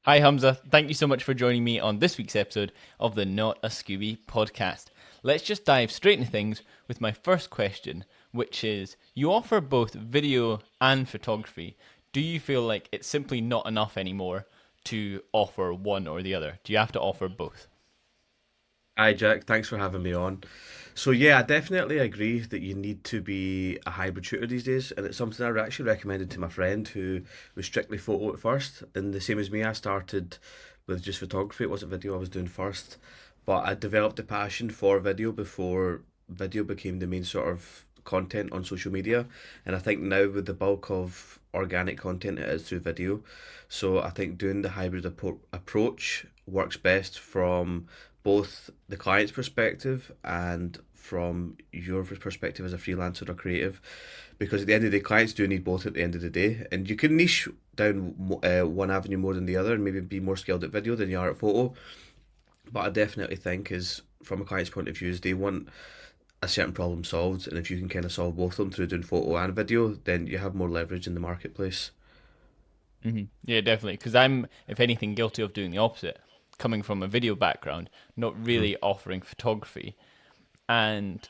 Hi, Humza. Thank you so much for joining me on this week's episode of the Not a Scooby podcast. Let's just dive straight into things with my first question, which is you offer both video and photography. Do you feel like it's simply not enough anymore to offer one or the other? Do you have to offer both? Hi Jack, thanks for having me on. So yeah, I definitely agree that you need to be a hybrid shooter these days, and it's something I actually recommended to my friend who was strictly photo at first. And the same as me, I started with just photography. It wasn't video I was doing first, but I developed a passion for video before video became the main sort of content on social media. And I think now with the bulk of organic content it is through video. So I think doing the hybrid approach works best from both the client's perspective and from your perspective as a freelancer or creative, because at the end of the day, clients do need both at the end of the day, and you can niche down one avenue more than the other, and maybe be more skilled at video than you are at photo. But I definitely think is from a client's point of view is they want a certain problem solved, and if you can kind of solve both of them through doing photo and video, then you have more leverage in the marketplace. Yeah, definitely. Because I'm, if anything, guilty of doing the opposite. Coming from a video background, not Mhm. really offering photography. And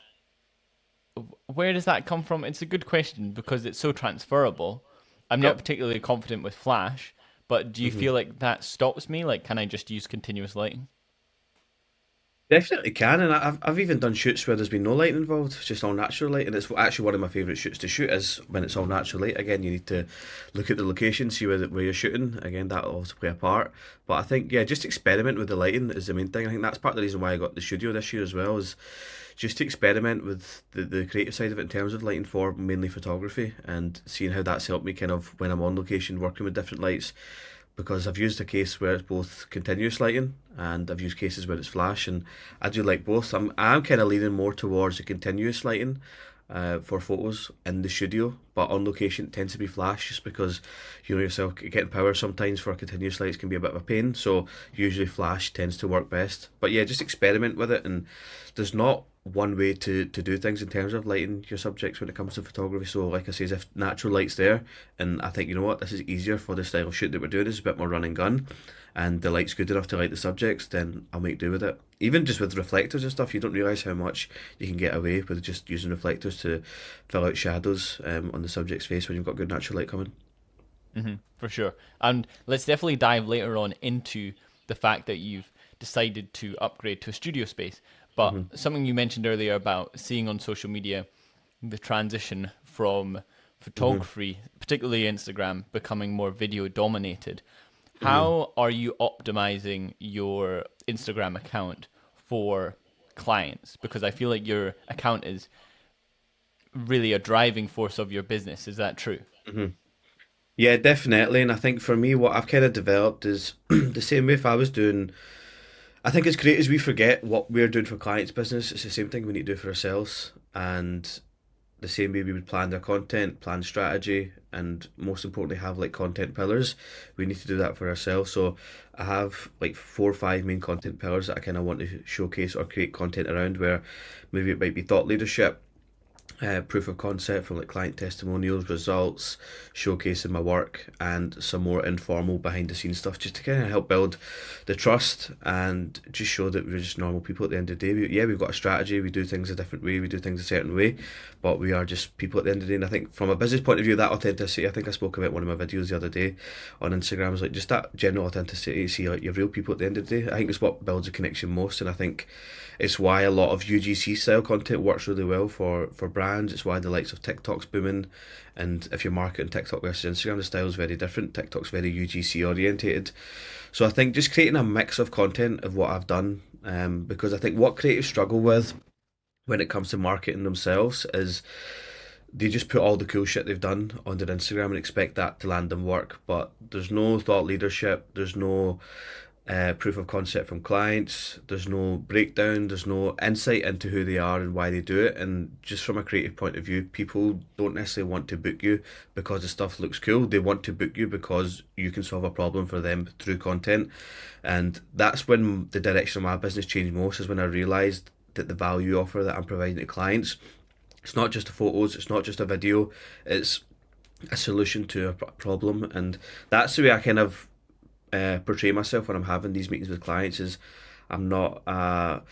where does that come from? It's a good question because it's so transferable. I'm not Yep. particularly confident with Flash, but do you Mhm. feel like that stops me? Like, can I just use continuous lighting? Definitely can, and I've even done shoots where there's been no lighting involved, it's just all natural light, and it's actually one of my favourite shoots to shoot is when it's all natural light. Again, you need to look at the location, see where you're shooting. Again, that'll also play a part. But I think yeah, just experiment with the lighting is the main thing. I think that's part of the reason why I got the studio this year as well, is just to experiment with the creative side of it in terms of lighting for mainly photography and seeing how that's helped me kind of when I'm on location working with different lights, because I've used a case where it's both continuous lighting and I've used cases where it's flash, and I do like both. I'm kind of leaning more towards the continuous lighting for photos in the studio, but on location it tends to be flash just because you know yourself getting power sometimes for continuous lights can be a bit of a pain. So usually flash tends to work best. But yeah, just experiment with it, and there's not one way to do things in terms of lighting your subjects when it comes to photography. So like I say, if natural light's there, and I think you know what, this is easier for the style of shoot that we're doing. It's a bit more run and gun, and the light's good enough to light the subjects, then I'll make do with it. Even just with reflectors and stuff, you don't realise how much you can get away with just using reflectors to fill out shadows on the subject's face when you've got good natural light coming. For sure. And let's definitely dive later on into the fact that you've decided to upgrade to a studio space. But Hmm. something you mentioned earlier about seeing on social media the transition from Hmm. photography, particularly Instagram, becoming more video dominated. Hmm. How are you optimizing your Instagram account for clients? Because I feel like your account is really a driving force of your business. Is that true? Hmm. Yeah, definitely. And I think for me, what I've kind of developed is the same way if I was doing. I think as creators, we forget what we're doing for clients' business. It's the same thing we need to do for ourselves. And the same way we would plan their content, plan strategy, and most importantly, have like content pillars. We need to do that for ourselves. So I have like 4 or 5 main content pillars that I kind of want to showcase or create content around, where maybe it might be thought leadership, proof of concept from like client testimonials, results, showcasing my work, and some more informal behind the scenes stuff just to kind of help build the trust and just show that we're just normal people at the end of the day. Yeah, we've got a strategy, we do things a different way, we do things a certain way, but we are just people at the end of the day. And I think from a business point of view, that authenticity, I think I spoke about one of my videos the other day on Instagram, is like just that general authenticity, see like you're real people at the end of the day. I think it's what builds a connection most, and I think it's why a lot of UGC style content works really well for brands. It's why the likes of TikTok's booming. And if you're marketing TikTok versus Instagram, the style is very different. TikTok's very UGC orientated. So I think just creating a mix of content of what I've done, because I think what creatives struggle with when it comes to marketing themselves is they just put all the cool shit they've done on their Instagram and expect that to land them work. But there's no thought leadership, there's no proof of concept from clients. There's no breakdown. There's no insight into who they are and why they do it. And just from a creative point of view, people don't necessarily want to book you because the stuff looks cool. They want to book you because you can solve a problem for them through content. And that's when the direction of my business changed most, is when I realised that the value offer that I'm providing to clients, it's not just the photos, it's not just a video, it's a solution to a problem. And that's the way I kind of portray myself when I'm having these meetings with clients is I'm not a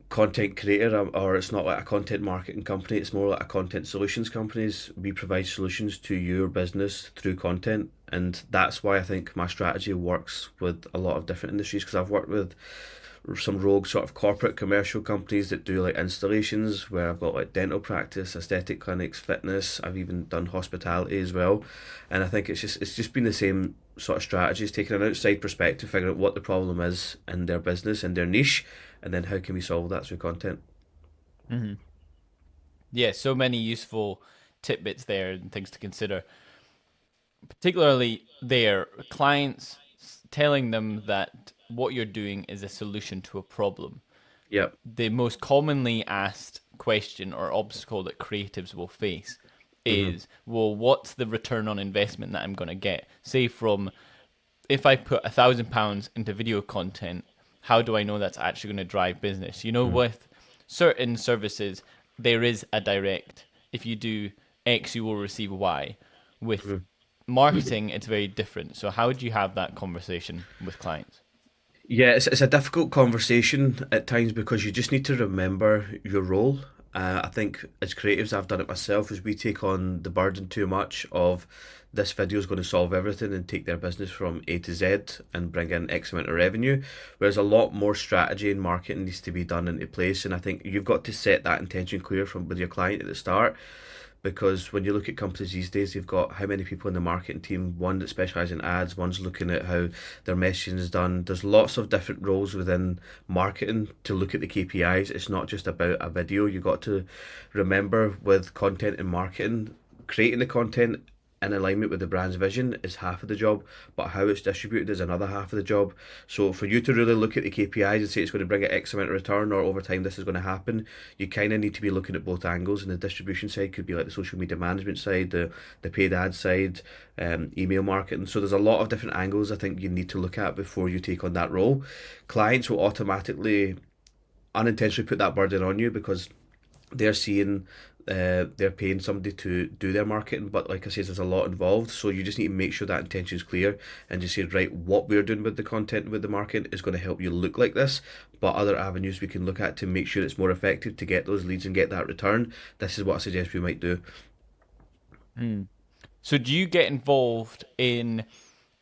content creator, or it's not like a content marketing company. It's more like a content solutions companies. We provide solutions to your business through content, and that's why I think my strategy works with a lot of different industries, because I've worked with some rogue sort of corporate commercial companies that do like installations, where I've got like dental practice, aesthetic clinics, fitness. I've even done hospitality as well, and I think it's just been the same sort of strategies, taking an outside perspective, figuring out what the problem is in their business and their niche, and then how can we solve that through content. Hmm. Yeah, so many useful tidbits there and things to consider. Particularly their clients telling them that what you're doing is a solution to a problem. Yep. The most commonly asked question or obstacle that creatives will face Hmm. is, well, what's the return on investment that I'm going to get? Say, from if I put £1,000 into video content, how do I know that's actually going to drive business? Hmm. With certain services, there is a direct. If you do X, you will receive Y. With Hmm. marketing, it's very different. So, how do you have that conversation with clients? Yeah, it's a difficult conversation at times because you just need to remember your role. I think as creatives, I've done it myself, is we take on the burden too much of this video is going to solve everything and take their business from A to Z and bring in X amount of revenue. Whereas a lot more strategy and marketing needs to be done into place. And I think you've got to set that intention clear from with your client at the start, because when you look at companies these days, they've got how many people in the marketing team, one that specialises in ads, one's looking at how their messaging is done. There's lots of different roles within marketing to look at the KPIs. It's not just about a video. You got to remember, with content and marketing, creating the content in alignment with the brand's vision is half of the job, but how it's distributed is another half of the job. So for you to really look at the KPIs and say it's going to bring an X amount of return, or over time this is going to happen, you kind of need to be looking at both angles. And the distribution side could be like the social media management side, the paid ad side, email marketing. So there's a lot of different angles I think you need to look at before you take on that role. Clients will automatically unintentionally put that burden on you because they're seeing they're paying somebody to do their marketing, but like I said, there's a lot involved. So you just need to make sure that intention is clear and just say, right, what we're doing with the content, with the marketing, is going to help you look like this, but other avenues we can look at to make sure it's more effective to get those leads and get that return. This is what I suggest we might do. Hmm. So, do you get involved in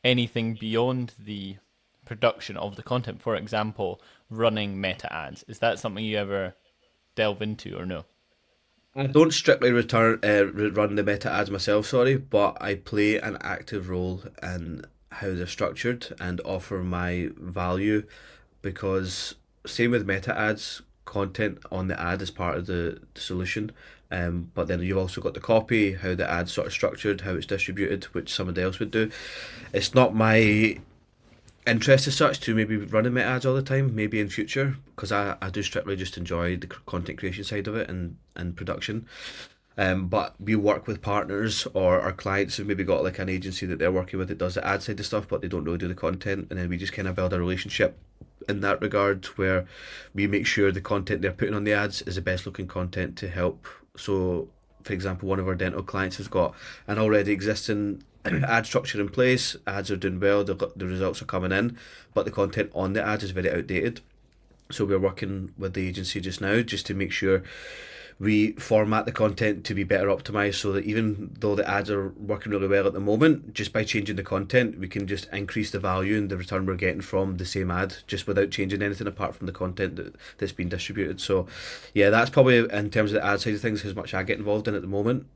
anything beyond the production of the content? For example, running meta ads. Is that something you ever delve into or no? I don't strictly run the meta ads myself, sorry, but I play an active role in how they're structured and offer my value, because same with meta ads, content on the ad is part of the solution. But then you've also got the copy, how the ad's sort of structured, how it's distributed, which somebody else would do. It's not my interest as such to maybe running my ads all the time, maybe in future, because I do strictly just enjoy the content creation side of it and production. But we work with partners or our clients who've maybe got like an agency that they're working with that does the ad side of stuff, but they don't really do the content, and then we just kind of build a relationship in that regard, where we make sure the content they're putting on the ads is the best looking content to help. So, for example, one of our dental clients has got an already existing ad structure in place. Ads are doing well, the results are coming in, but the content on the ads is very outdated. So we're working with the agency just now just to make sure we format the content to be better optimized, so that even though the ads are working really well at the moment, just by changing the content we can just increase the value and the return we're getting from the same ad, just without changing anything apart from the content that's been distributed. So yeah, that's probably, in terms of the ad side of things, as much I get involved in at the moment.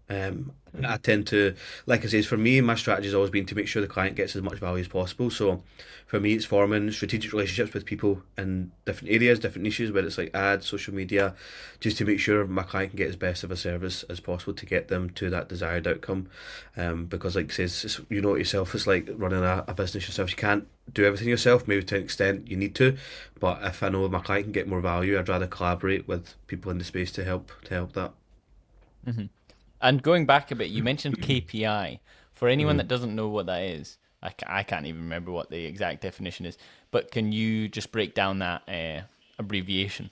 I tend to, like I say, for me, my strategy has always been to make sure the client gets as much value as possible. So for me, it's forming strategic relationships with people in different areas, different niches, whether it's like ads, social media, just to make sure my client can get as best of a service as possible to get them to that desired outcome. Because, like I say, you know it yourself, it's like running a business yourself. You can't do everything yourself, maybe to an extent you need to, but if I know my client can get more value, I'd rather collaborate with people in the space to help that. Hmm. And going back a bit, you mentioned KPI. For anyone Hmm. that doesn't know what that is, I can't even remember what the exact definition is, but can you just break down that abbreviation?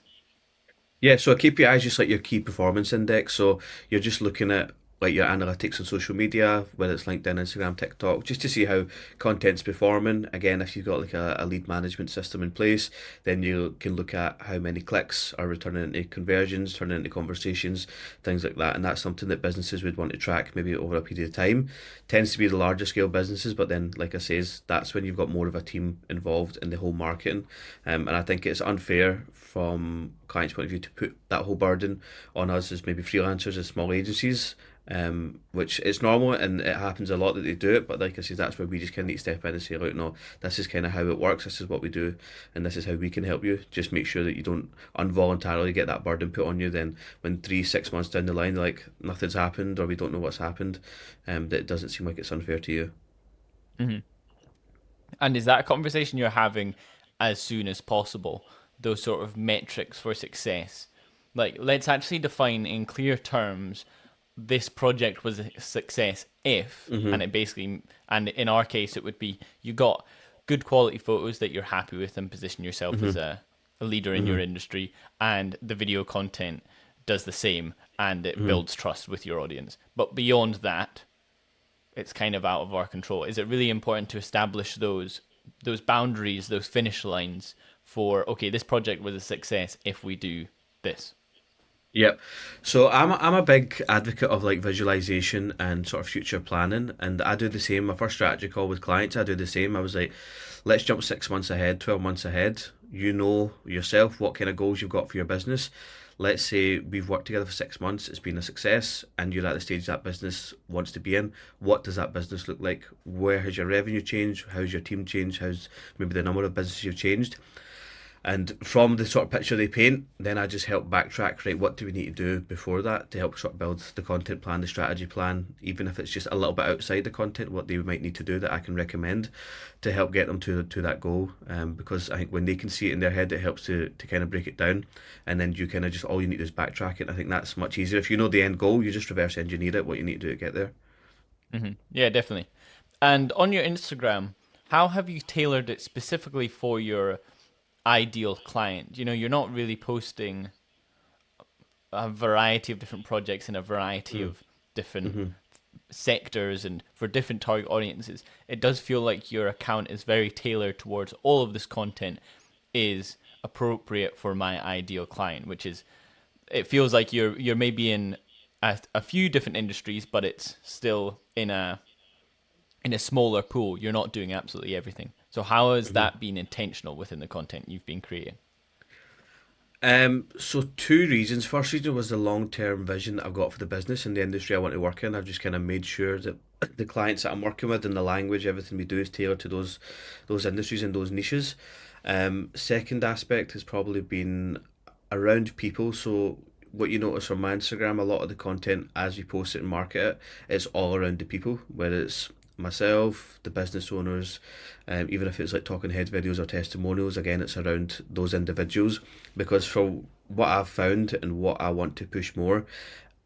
Yeah, so a KPI is just like your key performance index. So you're just looking at like your analytics on social media, whether it's LinkedIn, Instagram, TikTok, just to see how content's performing. Again, if you've got like a lead management system in place, then you can look at how many clicks are returning into conversions, turning into conversations, things like that. And that's something that businesses would want to track maybe over a period of time. Tends to be the larger scale businesses, but then, like I says, that's when you've got more of a team involved in the whole marketing. And I think it's unfair from clients' point of view to put that whole burden on us as maybe freelancers, as small agencies, which is normal and it happens a lot that they do it. But like I said, that's where we just kind of need to step in and say, look, no, this is kind of how it works. This is what we do, and this is how we can help you. Just make sure that you don't involuntarily get that burden put on you. Then, when 3-6 months down the line, like nothing's happened or we don't know what's happened, that it doesn't seem like it's unfair to you. Hmm. And is that a conversation you're having as soon as possible? Those sort of metrics for success. Like, let's actually define in clear terms this project was a success if, and it basically, and in our case, it would be you got good quality photos that you're happy with and position yourself as a leader in your industry, and the video content does the same and it builds trust with your audience. But beyond that, it's kind of out of our control. Is it really important to establish those boundaries, those finish lines for, okay, this project was a success if we do this? Yep. So I'm a big advocate of like visualization and sort of future planning, and I do the same. My first strategy call with clients, I do the same. I was like, let's jump 6 months ahead, 12 months ahead. You know yourself what kind of goals you've got for your business. Let's say we've worked together for 6 months, it's been a success, and you're at the stage that business wants to be in. What does that business look like? Where has your revenue changed? How's your team changed? How's maybe the number of businesses you've changed? And from the sort of picture they paint, then I just help backtrack, right, what do we need to do before that to help sort of build the content plan, the strategy plan, even if it's just a little bit outside the content, what they might need to do that I can recommend to help get them to that goal. Because I think when they can see it in their head, it helps to kind of break it down. And then you kind of just, all you need to do is backtrack it. I think that's much easier. If you know the end goal, you just reverse engineer it, what you need to do to get there. Yeah, definitely. And on your Instagram, how have you tailored it specifically for your ideal client? You know, you're not really posting a variety of different projects in a variety of different sectors and for different target audiences. It does feel like your account is very tailored towards all of this content is appropriate for my ideal client, which is, it feels like you're maybe in a few different industries, but it's still in a smaller pool. You're not doing absolutely everything. So how has that been intentional within the content you've been creating? So two reasons. First reason was the long-term vision that I've got for the business and the industry I want to work in. I've just kind of made sure that the clients that I'm working with and the language, everything we do is tailored to those industries and those niches. Second aspect has probably been around people. So what you notice from my Instagram, a lot of the content as we post it and market it, it's all around the people, whether it's myself, the business owners, even if it's like talking head videos or testimonials, again, it's around those individuals. Because for what I've found and what I want to push more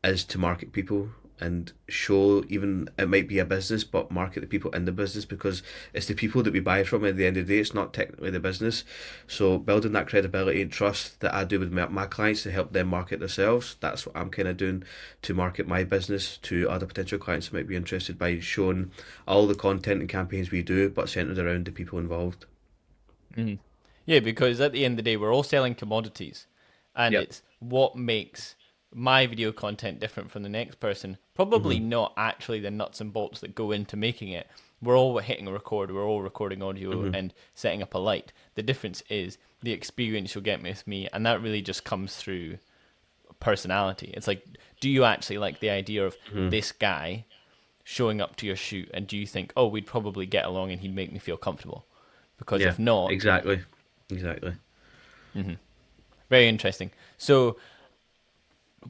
is to market people and show, even it might be a business, but market the people in the business, because it's the people that we buy from at the end of the day. It's not technically the business. So building that credibility and trust that I do with my clients to help them market themselves, that's what I'm kind of doing to market my business to other potential clients who might be interested, by showing all the content and campaigns we do, but centered around the people involved. Yeah, because at the end of the day, we're all selling commodities, and Yep. it's what makes my video content different from the next person. Probably not actually the nuts and bolts that go into making it. We're all hitting record, we're all recording audio and setting up a light. The difference is the experience you'll get with me, and that really just comes through personality. It's like, do you actually like the idea of this guy showing up to your shoot, and do you think, oh, we'd probably get along and he'd make me feel comfortable? Because Yeah, if not, exactly. Exactly. very interesting. So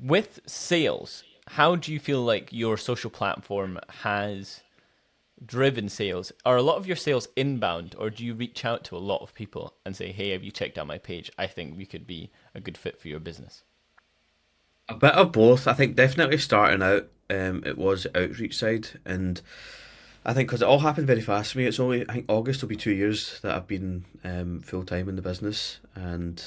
with sales, how do you feel like your social platform has driven sales? Are a lot of your sales inbound, or do you reach out to a lot of people and say, hey, have you checked out my page? I think we could be a good fit for your business. A bit of both. I think definitely starting out, it was the outreach side, and I think because it all happened very fast for me. It's only, I think August will be 2 years that I've been full time in the business, and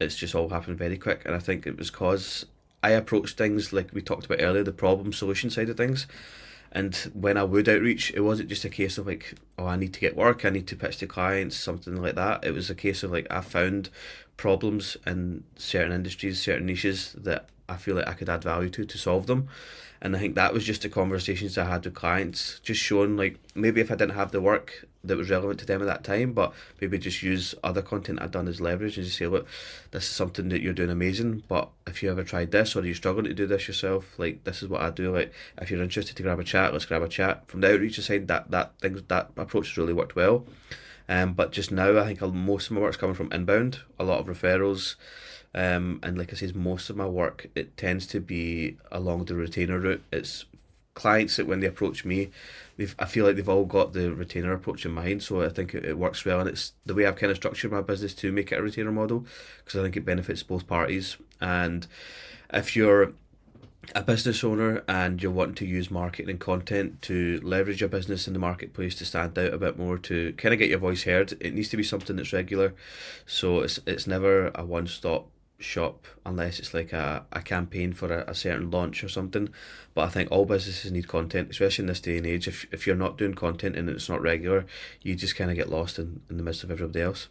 it's just all happened very quick. And I think it was because I approach things like we talked about earlier, the problem solution side of things. And when I would outreach, it wasn't just a case of like, oh, I need to get work, I need to pitch to clients, something like that. It was a case of like, I found problems in certain industries, certain niches that I feel like I could add value to solve them. And I think that was just the conversations I had with clients, just showing like maybe if I didn't have the work that was relevant to them at that time, but maybe just use other content I'd done as leverage and just say, look, this is something that you're doing amazing, but if you ever tried this or you're struggling to do this yourself, like this is what I do. Like if you're interested to grab a chat, let's grab a chat. From the outreach side, that approach has really worked well. But just now, I think most of my work's coming from inbound, a lot of referrals. And like I said, most of my work, it tends to be along the retainer route. It's clients that when they approach me, I feel like they've all got the retainer approach in mind. So I think it works well. And it's the way I've kind of structured my business to make it a retainer model because I think it benefits both parties. And if you're a business owner and you're wanting to use marketing and content to leverage your business in the marketplace to stand out a bit more, to kind of get your voice heard, it needs to be something that's regular. So it's never a one-stop shop unless it's like a campaign for a certain launch or something. But I think all businesses need content, especially in this day and age. If you're not doing content and it's not regular, you just kind of get lost in the midst of everybody else.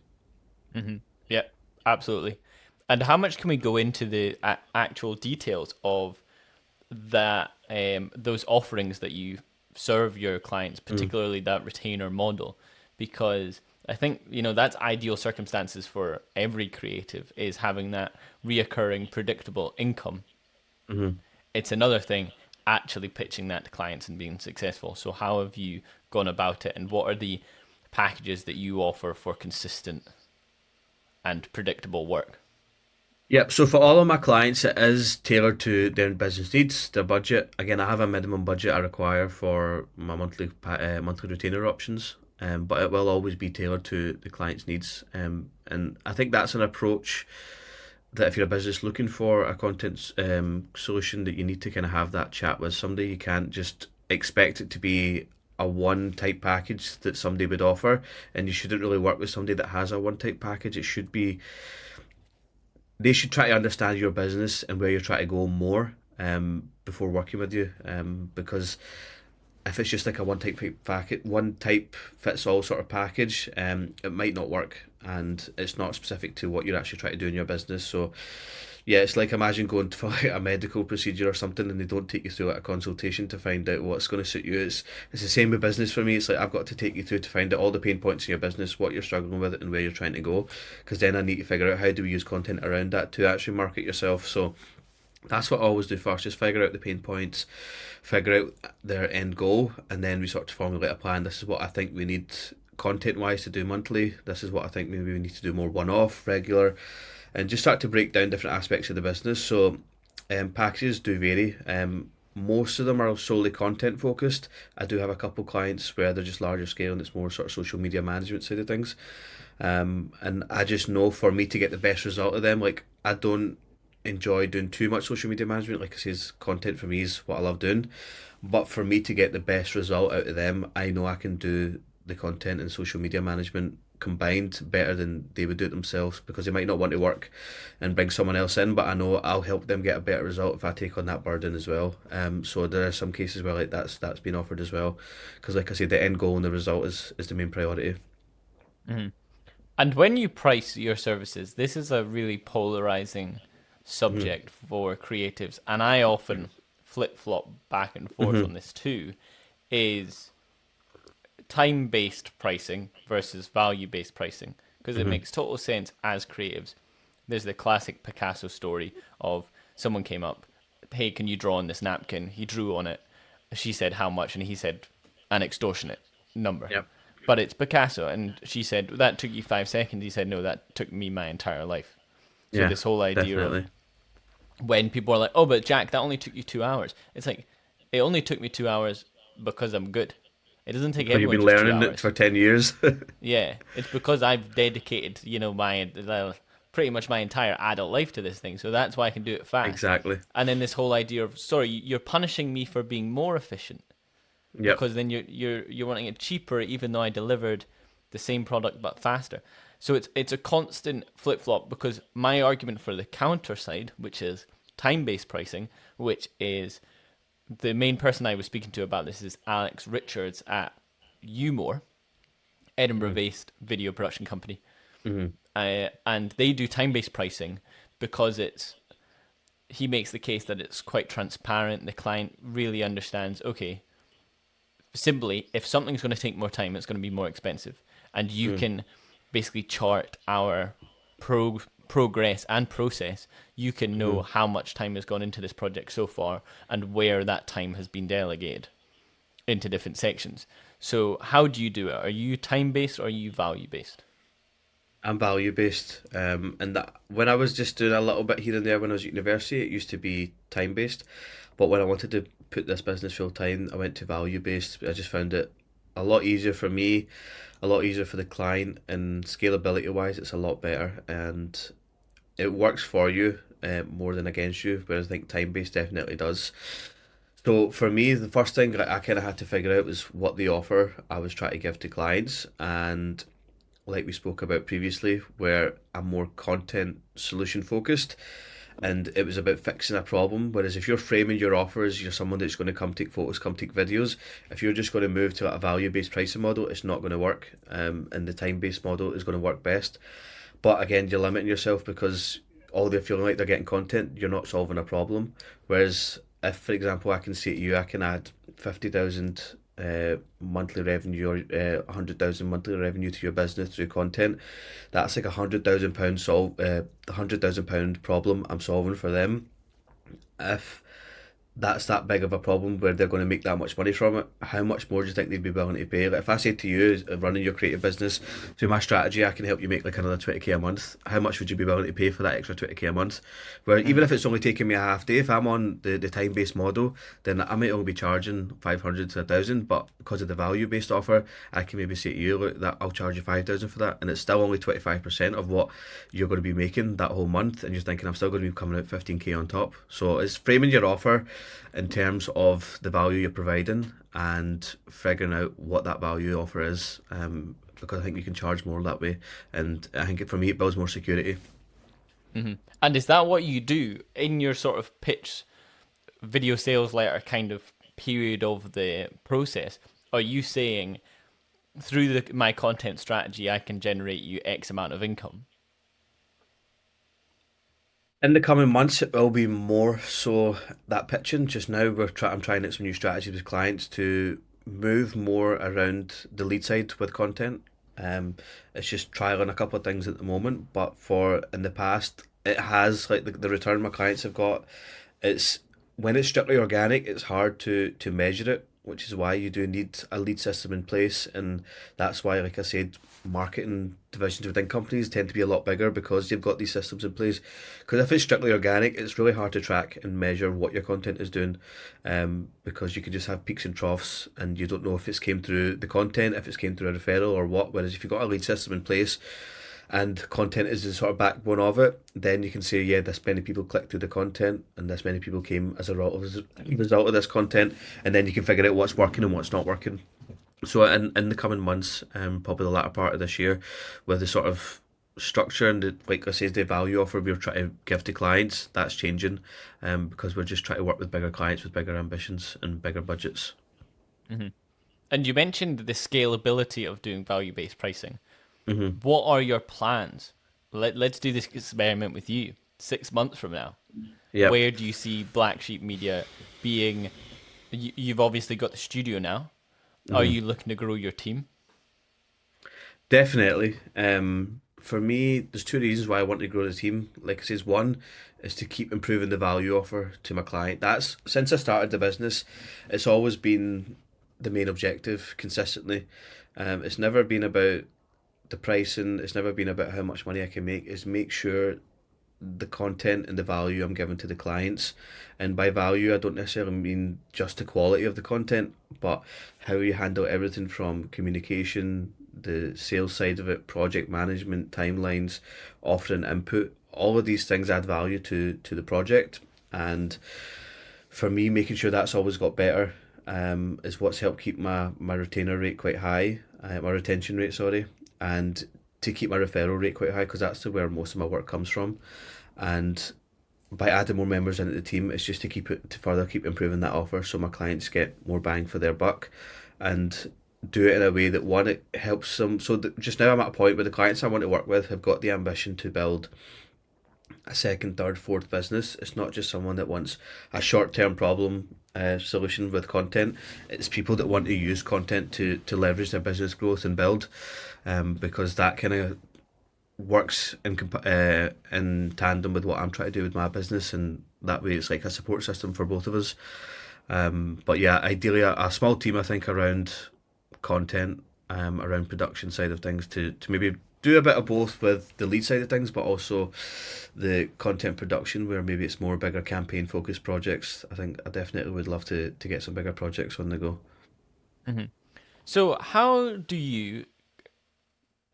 Mm-hmm. Yeah, absolutely. And how much can we go into the actual details of that those offerings that you serve your clients, particularly that retainer model? Because I think that's ideal circumstances for every creative, is having that reoccurring predictable income. Mm-hmm. It's another thing actually pitching that to clients and being successful. So how have you gone about it, and what are the packages that you offer for consistent and predictable work? Yep, so for all of my clients, it is tailored to their business needs, their budget. Again, I have a minimum budget I require for my monthly retainer options, but it will always be tailored to the client's needs. And I think that's an approach that if you're a business looking for a content solution, that you need to kind of have that chat with somebody. You can't just expect it to be a one type package that somebody would offer, and you shouldn't really work with somebody that has a one type package. It should be they should try to understand your business and where you're trying to go more before working with you. Because if it's just like a one type fits all sort of package, it might not work, and it's not specific to what you're actually trying to do in your business. So yeah, it's like imagine going for like a medical procedure or something, and they don't take you through like a consultation to find out what's going to suit you. It's the same with business for me. It's like I've got to take you through to find out all the pain points in your business, what you're struggling with, and where you're trying to go. Because then I need to figure out how do we use content around that to actually market yourself. So that's what I always do first, just figure out the pain points, figure out their end goal, and then we sort of formulate a plan. This is what I think we need content wise to do monthly. This is what I think maybe we need to do more one off, regular, and just start to break down different aspects of the business. So packages do vary. Most of them are solely content focused. I do have a couple clients where they're just larger scale and it's more sort of social media management side of things. And I just know for me to get the best result of them, like I don't enjoy doing too much social media management. Like I says, content for me is what I love doing. But for me to get the best result out of them, I know I can do the content and social media management combined better than they would do it themselves, because they might not want to work and bring someone else in, but I know I'll help them get a better result if I take on that burden as well. So there are some cases where like that's been offered as well, because like I said, the end goal and the result is the main priority. Mm-hmm. And when you price your services, this is a really polarizing subject for creatives, and I often flip-flop back and forth on this too, is time-based pricing versus value-based pricing, because it makes total sense as creatives. There's the classic Picasso story of someone came up, hey, can you draw on this napkin? He drew on it. She said, how much? And he said, an extortionate number. Yep. But it's Picasso. And she said, that took you 5 seconds. He said, no, that took me my entire life. So Yeah, this whole idea definitely. of when people are like, oh, but Jack, that only took you 2 hours. It's like, it only took me 2 hours because I'm good. It doesn't take But you've everyone been just 2 learning it hours. for 10 years. Yeah, it's because I've dedicated, my pretty much my entire adult life to this thing, so that's why I can do it fast. Exactly. And then this whole idea of, sorry, you're punishing me for being more efficient, Yep. because then you're wanting it cheaper, even though I delivered the same product but faster. So it's a constant flip flop, because my argument for the counter side, which is time-based pricing, which is the main person I was speaking to about this is Alex Richards at Umore, Edinburgh-based video production company. Mm-hmm. And they do time-based pricing because he makes the case that it's quite transparent. The client really understands, okay, simply, if something's going to take more time, it's going to be more expensive. And you can basically chart our progress and process. You can know how much time has gone into this project so far and where that time has been delegated into different sections. So how do you do it? Are you time-based or are you value-based? I'm value based, and that when I was just doing a little bit here and there when I was at university, it used to be time based, but when I wanted to put this business full time, I went to value based. I just found it a lot easier for me, a lot easier for the client, and scalability wise, it's a lot better, and it works for you more than against you. Whereas I think time based definitely does. So for me, the first thing I kind of had to figure out was what the offer I was trying to give to clients, and like we spoke about previously, where I'm more content solution focused, and it was about fixing a problem. Whereas if you're framing your offer as you're someone that's going to come take photos, come take videos, if you're just going to move to a value based pricing model, it's not going to work. And the time based model is going to work best. But again, you're limiting yourself because all they're feeling like they're getting content, you're not solving a problem. Whereas if, for example, I can say to you, I can add 50,000 monthly revenue or 100,000 monthly revenue to your business through content, that's like £100,000 £100,000 problem I'm solving for them. If that's that big of a problem where they're going to make that much money from it, how much more do you think they'd be willing to pay? Like if I said to you, running your creative business, through my strategy, I can help you make like another 20k a month, how much would you be willing to pay for that extra 20k a month? Where even if it's only taking me a half day, if I'm on the time-based model, then I might only be charging 500 to 1,000, but because of the value-based offer, I can maybe say to you, look, that I'll charge you 5,000 for that, and it's still only 25% of what you're going to be making that whole month, and you're thinking, I'm still going to be coming out 15k on top. So it's framing your offer in terms of the value you're providing and figuring out what that value offer is, because I think you can charge more that way, and I think for me it builds more security. And is that what you do in your sort of pitch video sales letter kind of period of the process? Are you saying through my content strategy I can generate you X amount of income? In the coming months, it will be more so that pitching. Just now, I'm trying out some new strategies with clients to move more around the lead side with content. It's just trialing a couple of things at the moment, but for in the past, it has like the return my clients have got. It's when it's strictly organic, it's hard to measure it, which is why you do need a lead system in place, and that's why, like I said, marketing divisions within companies tend to be a lot bigger because they've got these systems in place. Because if it's strictly organic, it's really hard to track and measure what your content is doing, because you can just have peaks and troughs, and you don't know if it's came through the content, if it's came through a referral or what. Whereas if you've got a lead system in place and content is the sort of backbone of it, then you can say, yeah, this many people clicked through the content and this many people came as a result of this content, and then you can figure out what's working and what's not working. So in the coming months, probably the latter part of this year, with the sort of structure and the, like I said, the value offer we're trying to give to clients, that's changing, because we're just trying to work with bigger clients with bigger ambitions and bigger budgets. And you mentioned the scalability of doing value-based pricing. Mm-hmm. What are your plans? Let's do this experiment with you 6 months from now. Yeah. Where do you see Blvck Sheep Media being? You've obviously got the studio now. Are you looking to grow your team? Definitely. For me, there's two reasons why I want to grow the team. Like I says, one is to keep improving the value offer to my client. That's since I started the business, it's always been the main objective consistently. It's never been about the pricing. It's never been about how much money I can make. It's make sure the content and the value I'm giving to the clients. And by value, I don't necessarily mean just the quality of the content, but how you handle everything from communication, the sales side of it, project management, timelines, offering input. All of these things add value to the project. And for me, making sure that's always got better is what's helped keep my retainer rate quite high, my retention rate, sorry, and to keep my referral rate quite high, because that's where most of my work comes from. And by adding more members into the team, it's just to keep it to further keep improving that offer, so my clients get more bang for their buck, and do it in a way that one, it helps them. So that just now I'm at a point where the clients I want to work with have got the ambition to build a second, third, fourth business. It's not just someone that wants a short term problem solution with content. It's people that want to use content to leverage their business growth and build, because that kind of works in tandem with what I'm trying to do with my business, and that way it's like a support system for both of us. But yeah, ideally a small team, I think, around content, around production side of things, to maybe do a bit of both with the lead side of things, but also the content production where maybe it's more bigger campaign focused projects. I think I definitely would love to get some bigger projects on the go. So how do you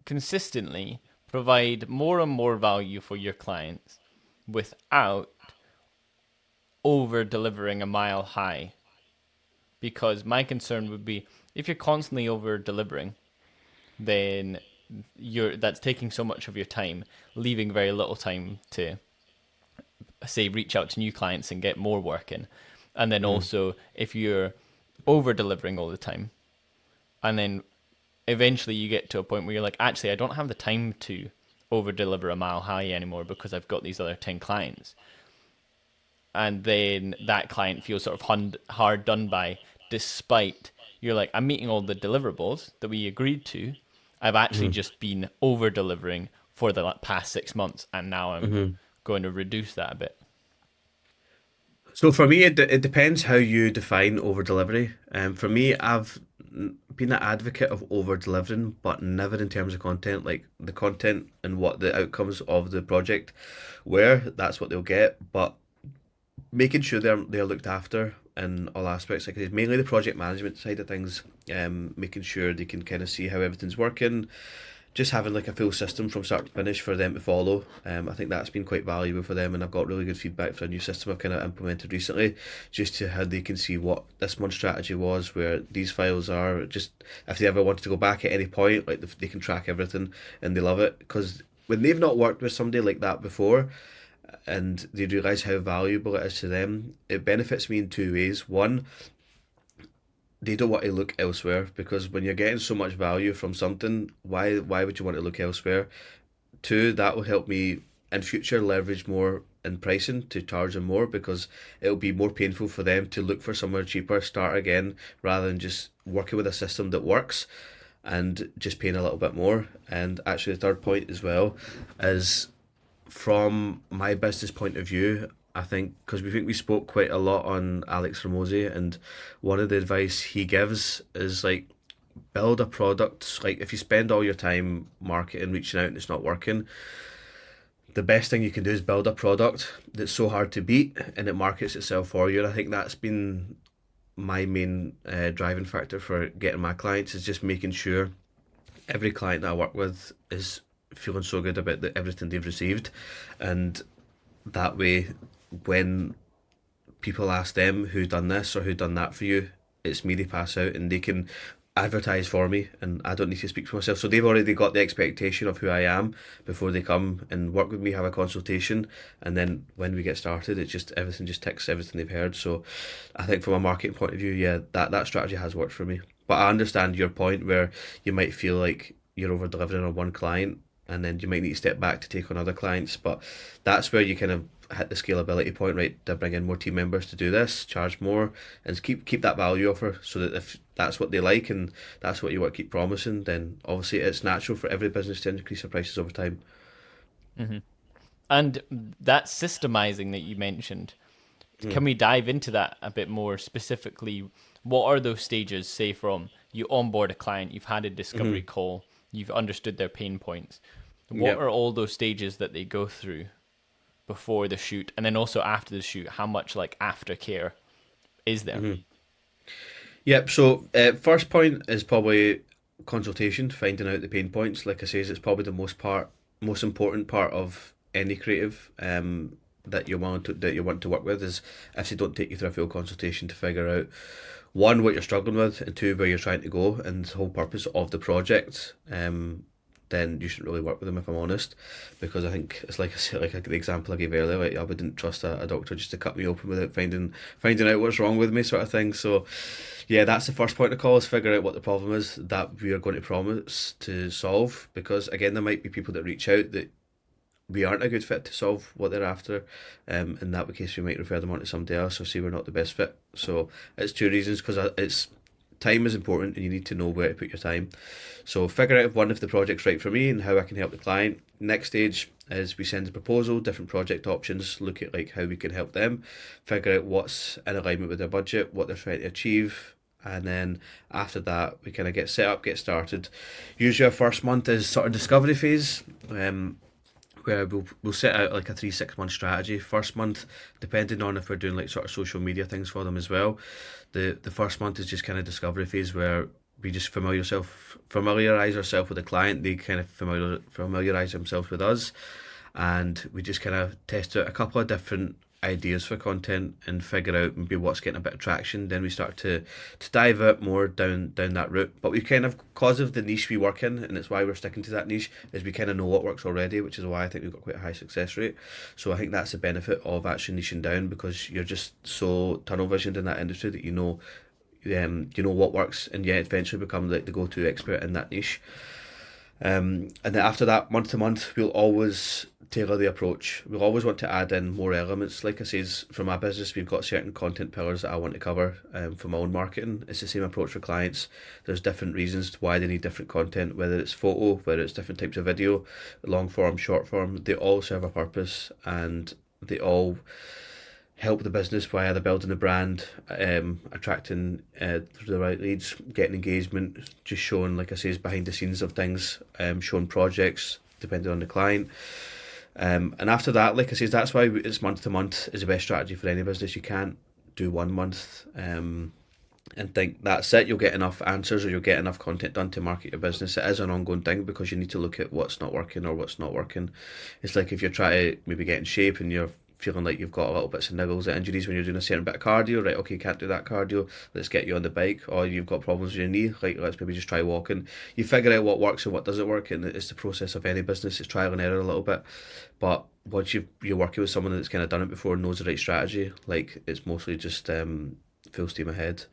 consistently provide more and more value for your clients without over delivering a mile high? Because my concern would be if you're constantly over delivering, then that's taking so much of your time, leaving very little time to say reach out to new clients and get more work in. And then also if you're over delivering all the time, and then eventually you get to a point where you're like, actually I don't have the time to over deliver a mile high anymore because I've got these other 10 clients, and then that client feels sort of hard done by, despite you're like, I'm meeting all the deliverables that we agreed to. I've actually just been over delivering for the past 6 months, and now I'm going to reduce that a bit. So for me, it depends how you define over delivery. For me, I've been an advocate of over delivering, but never in terms of content. Like the content and what the outcomes of the project were, that's what they'll get. But making sure they're looked after in all aspects, like it's mainly the project management side of things, making sure they can kind of see how everything's working, just having like a full system from start to finish for them to follow. I think that's been quite valuable for them, and I've got really good feedback for a new system I've kind of implemented recently, just to how they can see what this month's strategy was, where these files are, just if they ever wanted to go back at any point, like they can track everything, and they love it, because when they've not worked with somebody like that before, and they realise how valuable it is to them, it benefits me in two ways. One, they don't want to look elsewhere, because when you're getting so much value from something, why would you want to look elsewhere? Two, that will help me in future leverage more in pricing to charge them more, because it'll be more painful for them to look for somewhere cheaper, start again, rather than just working with a system that works and just paying a little bit more. And actually the third point as well is, from my business point of view, I think, because we spoke quite a lot on Alex Ramosi, and one of the advice he gives is like, build a product. Like if you spend all your time marketing, reaching out, and it's not working, the best thing you can do is build a product that's so hard to beat and it markets itself for you. And I think that's been my main driving factor for getting my clients, is just making sure every client that I work with is feeling so good about everything they've received, and that way when people ask them who done this or who done that for you, it's me they pass out, and they can advertise for me, and I don't need to speak for myself. So they've already got the expectation of who I am before they come and work with me, have a consultation, and then when we get started, it's just everything just ticks everything they've heard. So I think from a marketing point of view, yeah, that strategy has worked for me. But I understand your point where you might feel like you're over delivering on one client, and then you might need to step back to take on other clients. But that's where you kind of hit the scalability point, right? To bring in more team members to do this, charge more, and keep that value offer, so that if that's what they like and that's what you want to keep promising, then obviously it's natural for every business to increase their prices over time. And that systemizing that you mentioned, can we dive into that a bit more specifically? What are those stages, say from you onboard a client, you've had a discovery call, you've understood their pain points. What are all those stages that they go through before the shoot, and then also after the shoot? How much like aftercare is there? Yep. So first point is probably consultation, finding out the pain points. Like I say, it's probably the most important part of any creative that you want to work with, is if they don't take you through a full consultation to figure out, one, what you're struggling with, and two, where you're trying to go, and the whole purpose of the project. then you shouldn't really work with them, if I'm honest, because I think it's like I said, like the example I gave earlier, like I wouldn't trust a doctor just to cut me open without finding out what's wrong with me, sort of thing. So yeah, that's the first point of call, is figure out what the problem is that we are going to promise to solve, because again, there might be people that reach out that we aren't a good fit to solve what they're after. In that case, we might refer them on to somebody else or say we're not the best fit. So it's two reasons, because it's time is important and you need to know where to put your time. So figure out if the project's right for me and how I can help the client. Next stage is we send a proposal, different project options, look at like how we can help them, figure out what's in alignment with their budget, what they're trying to achieve. And then after that, we kind of get set up, get started. Usually our first month is sort of discovery phase. Where we'll set out like a 3-6 month strategy. First month, depending on if we're doing like sort of social media things for them as well, the first month is just kind of discovery phase, where we just familiarize ourselves with the client. They kind of familiarize themselves with us, and we just kind of test out a couple of different ideas for content and figure out maybe what's getting a bit of traction. Then we start to dive out more down that route. But we kind of, because of the niche we work in, and it's why we're sticking to that niche, is we kind of know what works already, which is why I think we've got quite a high success rate. So I think that's the benefit of actually niching down, because you're just so tunnel visioned in that industry that you know what works, and yet eventually become like the go-to expert in that niche. And then after that, month to month, we'll always tailor the approach. We'll always want to add in more elements. Like I says, for my business, we've got certain content pillars that I want to cover for my own marketing. It's the same approach for clients. There's different reasons why they need different content, whether it's photo, whether it's different types of video, long form, short form. They all serve a purpose, and they all help the business by either building a brand, attracting the right leads, getting engagement, just showing, like I say, behind the scenes of things, showing projects depending on the client. And after that, like I say, that's why it's month to month is the best strategy for any business. You can't do 1 month and think that's it, you'll get enough answers or you'll get enough content done to market your business. It is an ongoing thing, because you need to look at what's not working or what's not working. It's like if you're trying to maybe get in shape and you're feeling like you've got a little bits of niggles or injuries when you're doing a certain bit of cardio, right, okay, can't do that cardio, let's get you on the bike. Or you've got problems with your knee, like let's maybe just try walking. You figure out what works and what doesn't work, and it's the process of any business. It's trial and error a little bit, but once you're working with someone that's kind of done it before and knows the right strategy, like it's mostly just full steam ahead.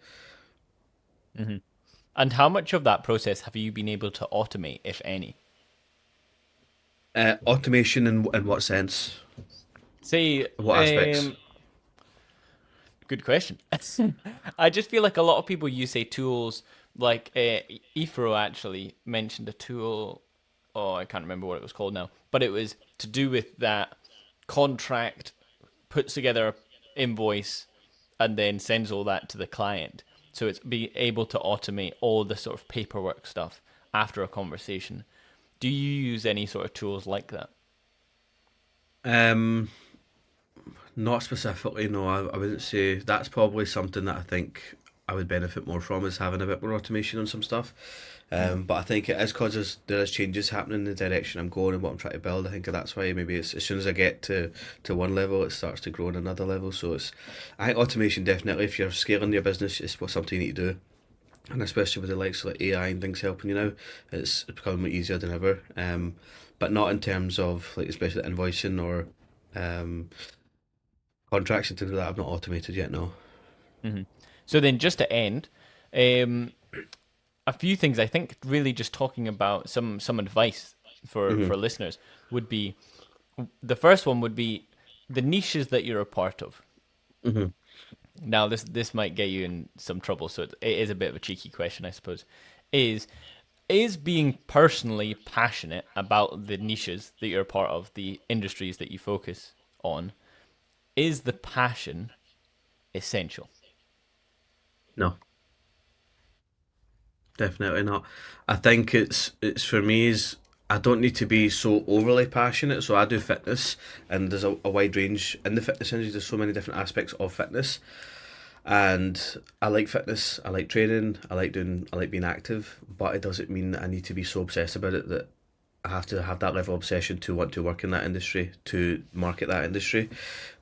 Mm-hmm. And how much of that process have you been able to automate, if any? Automation in what sense? Say, What aspects? Good question. I just feel like a lot of people use, say, tools like Ifro actually mentioned a tool. Oh, I can't remember what it was called now, but it was to do with that contract, puts together an invoice, and then sends all that to the client. So it's be able to automate all the sort of paperwork stuff after a conversation. Do you use any sort of tools like that? Not specifically, no. I wouldn't say that's probably something that I think I would benefit more from, is having a bit more automation on some stuff. But I think it is because there is changes happening in the direction I'm going and what I'm trying to build. I think that's why maybe it's, as soon as I get to one level, it starts to grow on another level. So I think automation definitely, if you're scaling your business, is something you need to do. And especially with the likes of like AI and things helping you now, it's becoming easier than ever. But not in terms of like especially invoicing or contracts and things like that. I've not automated yet, no. Mm-hmm. So then, just to end, a few things I think really just talking about some advice for listeners would be, the first one would be the niches that you're a part of. Mm-hmm. Now this might get you in some trouble, so it is a bit of a cheeky question, I suppose. Is being personally passionate about the niches that you're a part of, the industries that you focus on, is the passion essential? No, definitely not. I think it's for me is I don't need to be so overly passionate. So I do fitness, and there's a wide range in the fitness industry. There's so many different aspects of fitness, and I like fitness. I like training. I like being active, but it doesn't mean I need to be so obsessed about it that I have to have that level of obsession to want to work in that industry, to market that industry,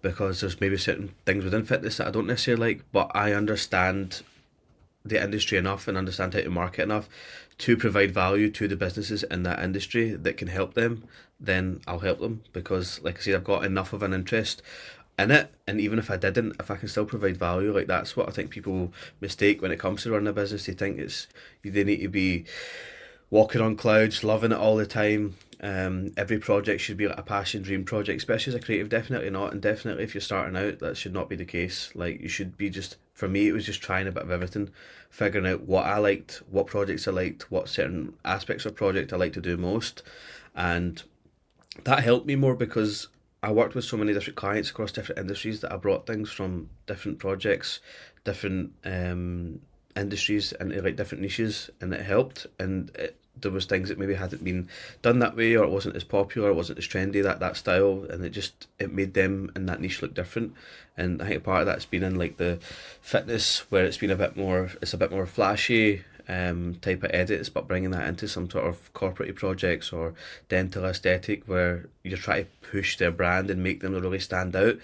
because there's maybe certain things within fitness that I don't necessarily like, but I understand the industry enough and understand how to market enough to provide value to the businesses in that industry that can help them, then I'll help them, because like I said, I've got enough of an interest in it. And even if I didn't, if I can still provide value, like that's what I think people mistake when it comes to running a business. They think they need to be walking on clouds, loving it all the time. Every project should be like a passion dream project, especially as a creative. Definitely not, and definitely if you're starting out, that should not be the case. Like you should be just. For me, it was just trying a bit of everything, figuring out what I liked, what projects I liked, what certain aspects of project I like to do most, and that helped me more because I worked with so many different clients across different industries that I brought things from different projects, different industries into like different niches, and it helped. And there was things that maybe hadn't been done that way, or it wasn't as popular, it wasn't as trendy, that style, and it made them in that niche look different. And I think part of that's been in like the fitness, where it's been it's a bit more flashy type of edits, but bringing that into some sort of corporate projects or dental aesthetic, where you're trying to push their brand and make them really stand out,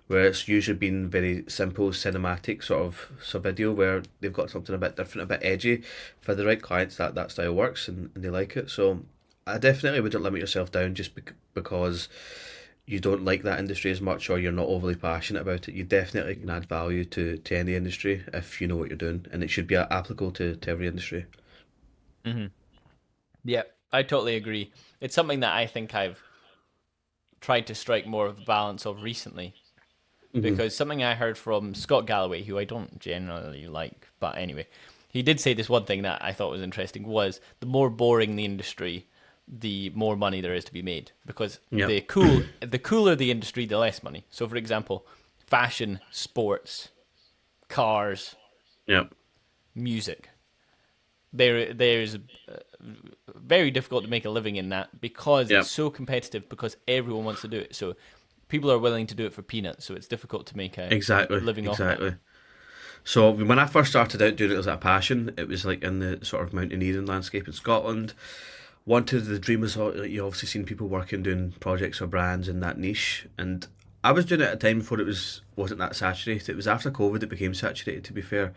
where it's usually been very simple cinematic sort of video, where they've got something a bit different, a bit edgy. For the right clients, that style works, and they like it. So I definitely wouldn't limit yourself down just because you don't like that industry as much, or you're not overly passionate about it. You definitely can add value to any industry if you know what you're doing, and it should be applicable to every industry. Mm-hmm. Yeah, I totally agree. It's something that I think I've tried to strike more of a balance of recently. Because something I heard from Scott Galloway, who I don't generally like, but anyway, he did say this one thing that I thought was interesting, was the more boring the industry, the more money there is to be made. Because Yep. the cooler the industry, the less money. So for example, fashion, sports, cars, Yep. music. There's very difficult to make a living in that because Yep. it's so competitive, because everyone wants to do it. So people are willing to do it for peanuts, so it's difficult to make a Exactly. living off of it. Exactly. So when I first started out doing it as a passion, it was like in the sort of mountaineering landscape in Scotland. Wanted the dream was you obviously seen people working doing projects or brands in that niche, and I was doing it at a time before wasn't that saturated. It was after COVID it became saturated, to be fair.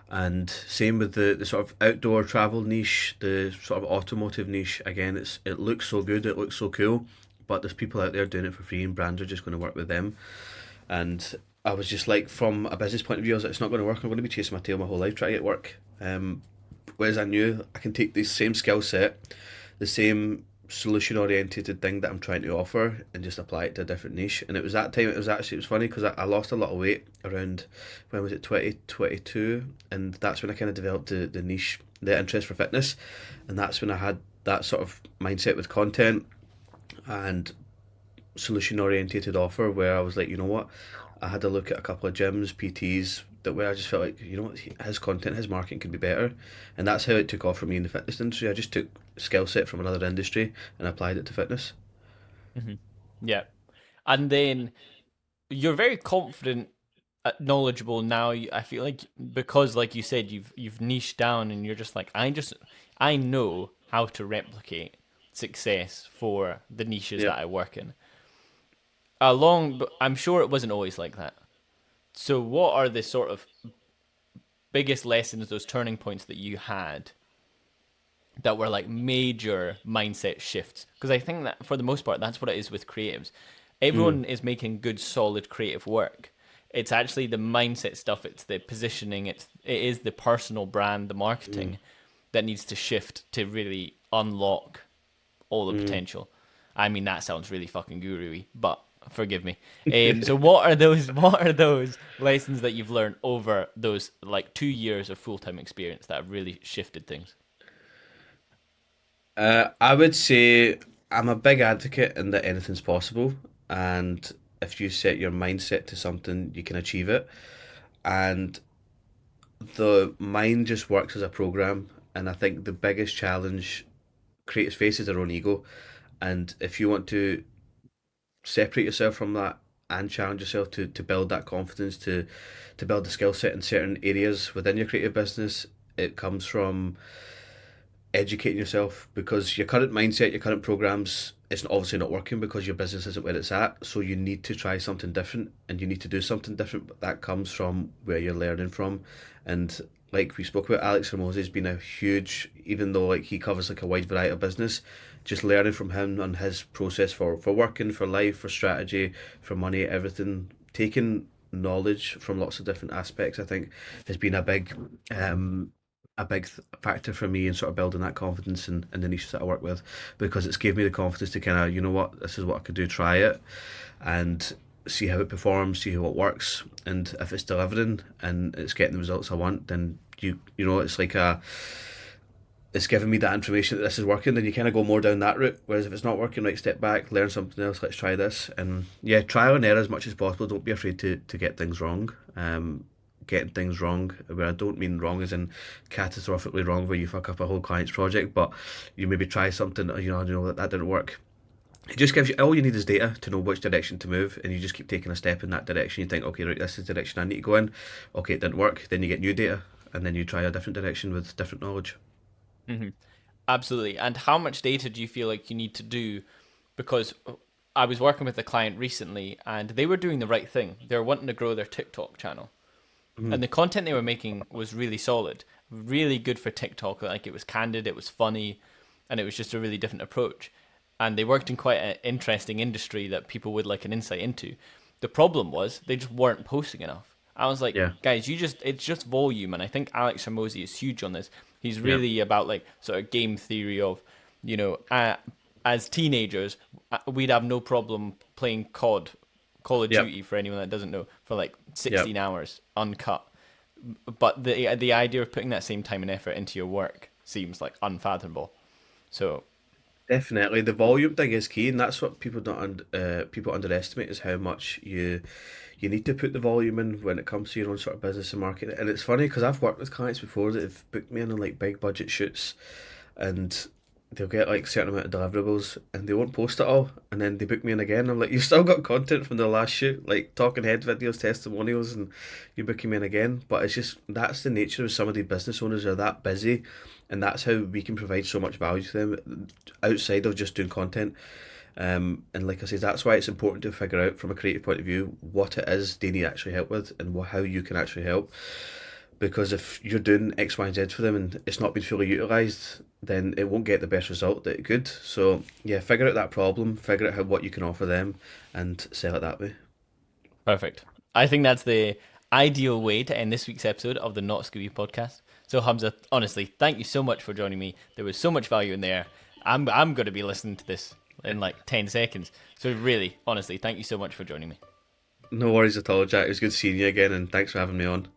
And same with the sort of outdoor travel niche, the sort of automotive niche. Again, it looks so good, it looks so cool, but there's people out there doing it for free, and brands are just going to work with them. And I was just like, from a business point of view, I was like, it's not going to work. I'm going to be chasing my tail my whole life trying to get work. Whereas I knew I can take the same skill set, the same solution oriented thing that I'm trying to offer, and just apply it to a different niche. And it was that time, it was funny because I lost a lot of weight around, when was it, 2022, and that's when I kind of developed the niche, the interest for fitness. And that's when I had that sort of mindset with content and solution orientated offer, where I was like, you know what, I had a look at a couple of gyms, PTs, that where I just felt like, you know what, his content, his marketing could be better. And that's how it took off for me in the fitness industry. I just took skill set from another industry and applied it to fitness. Hmm. Yeah, and then you're very confident, knowledgeable now. I feel like, because, like you said, you've niched down, and you're just like, I know how to replicate success for the niches Yeah. that I work in. But I'm sure it wasn't always like that. So, what are the sort of biggest lessons, those turning points that you had, that were like major mindset shifts? Because I think that for the most part, that's what it is with creatives. Everyone is making good, solid creative work. It's actually the mindset stuff. It's the positioning. It is the personal brand, the marketing that needs to shift to really unlock all the potential. I mean, that sounds really fucking guru-y, but forgive me. So what are those lessons that you've learned over those like 2 years of full-time experience that have really shifted things? I would say I'm a big advocate in that anything's possible, and if you set your mindset to something, you can achieve it. And the mind just works as a program, and I think the biggest challenge creators face is their own ego. And if you want to separate yourself from that and challenge yourself to build that confidence, to build the skill set in certain areas within your creative business, it comes from educating yourself, because your current mindset, your current programs, it's obviously not working because your business isn't where it's at. So you need to try something different, and you need to do something different. But that comes from where you're learning from. And Like we spoke about, Alex Hormozy has been a huge, even though like he covers like a wide variety of business, just learning from him on his process for working, for life, for strategy, for money, everything. Taking knowledge from lots of different aspects, I think, has been factor for me in sort of building that confidence in the niches that I work with, because it's gave me the confidence to kind of, you know what, this is what I could do, try it, and see how it performs, see how it works, and if it's delivering and it's getting the results I want, then you know it's like it's giving me that information that this is working. Then you kind of go more down that route. Whereas if it's not working, right, step back, learn something else. Let's try this, and yeah, trial and error as much as possible. Don't be afraid to get things wrong. Getting things wrong, where I don't mean wrong as in catastrophically wrong, where you fuck up a whole client's project, but you maybe try something, that didn't work. It just gives you, all you need is data to know which direction to move, and you just keep taking a step in that direction. You think, okay, right, this is the direction I need to go in. Okay, it didn't work. Then you get new data, and then you try a different direction with different knowledge. Hmm. Absolutely. And how much data do you feel like you need to do? Because I was working with a client recently, and they were doing the right thing. They were wanting to grow their TikTok channel, and the content they were making was really solid, really good for TikTok. Like, it was candid, it was funny, and it was just a really different approach. And they worked in quite an interesting industry that people would like an insight into. The problem was they just weren't posting enough. I was like, Yeah, guys, it's just volume. And I think Alex Hormozy is huge on this. He's yeah, really about like sort of game theory of, you know, as teenagers, we'd have no problem playing Call of yep, Duty, for anyone that doesn't know, for like yep. 16 hours uncut. But the idea of putting that same time and effort into your work seems like unfathomable. So, Definitely, the volume thing is key, and that's what people underestimate is how much you need to put the volume in when it comes to your own sort of business and marketing. And it's funny because I've worked with clients before that have booked me in on like big budget shoots, and they'll get like certain amount of deliverables and they won't post it all, and then they book me in again. I'm like, you've still got content from the last shoot, like talking head videos, testimonials, and you're booking me in again. But it's just that's the nature of some of the business owners are that busy, and that's how we can provide so much value to them outside of just doing content. And like I say, that's why it's important to figure out from a creative point of view what it is they need actually help with, and how you can actually help. Because if you're doing X, Y, and Z for them and it's not been fully utilised, then it won't get the best result that it could. So yeah, figure out that problem, figure out what you can offer them, and sell it that way. perfect. I think that's the ideal way to end this week's episode of the Not Scooby podcast. So, Hamza, honestly, thank you so much for joining me. There was so much value in there. I'm going to be listening to this in like 10 seconds. So, really, honestly, thank you so much for joining me. No worries at all, Jack. It was good seeing you again, and thanks for having me on.